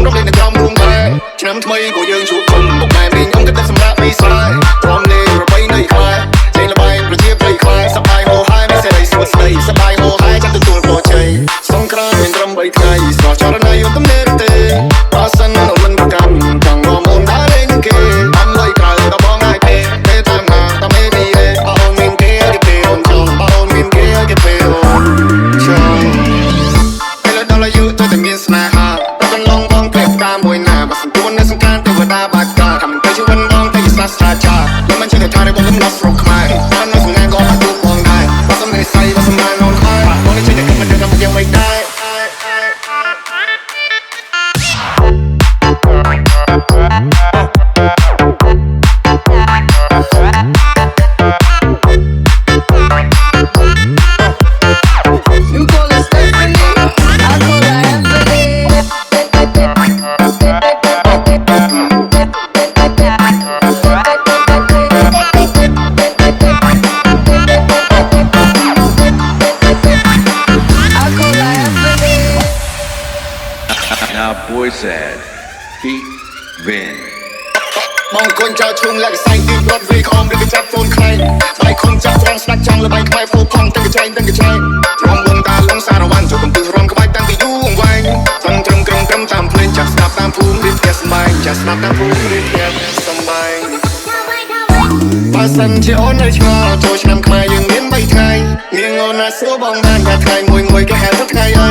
រំលែកនៅក្រោមរួមបែឆ្នាំថ្មីពួកយើងជួបជុំមកម៉ែមីងអង្គគិតតែសម្រាប់មីស្រាយព្រមលេងប្របីនៅខ្មែរចេញល្បែងប្រជាប្រិយខ្មែរសប្បាយហូហែមានសេរីសួស្ដីសប្បាយហូហែចាំទទួលពរជ័យសង្គ្រាមមានត្រឹម3ថ្ងៃស្រស់ចរណៃយកទំនេរទេបើសិនអូនមិនប្រកាន់ចង់នាំអូនដើរលេងគេអំឡុយក្រៅដល់បងងាយទេពេលតាមណាតាមមេនេះទេបើអូនមានគេគេពេលអូនចង់បើអូនមានគេគេពេលអូនចង់ពេលដល់អាយុទៅតែមានស្នេហាដល់កន្លងបងព្រេបតាមមួយណាបើសន្ទួននៅសង្ការទេវតាបាច់ការកម្មទៅជីវិតបងទៅសាស្ត្រាចារ្យមិនមិនជឿថារបស់ខ្ញុំដល់ស្រុកខ្មែរបាននៅសង្ការក៏បានទូបងដែរបើសំនេះសៃបើសំណាងអូនខ្មែរបងនេះចេញតែមិនដឹងថាមកយ៉ាងម៉េចដែរNow boy said feet Vin បងកូនចៅឈុំលាក់ខ្សែទីរត់វាខំឬក៏ចាប់ហ្វូនខ្លែងស្បែកខំចាប់ហ្វ្រង់ស្ដាច់ចង់ល្បែងក្បែរភូផង់ទាំងកញ្ចែងរំវងតាលងសារវ៉ាន់ចូលកំពឹសរំក្បាច់តាំងពីយូរអង្វែងត្រឹមតាមភ្លេងចាក់ស្ដាប់តាមភូមិរៀបផ្ទះសម្បែងចាក់ស្ដាប់តាមភូមិរៀបផ្ទះសម្បែងបើសិនជាអូននៅឆ្ងល់ចូលឆ្នាំខ្មែរយើងមាន3ថ្ងៃនាងអូនណាសួរបងបានថាថ្ងៃមួយគេហៅថាថ្ងៃអី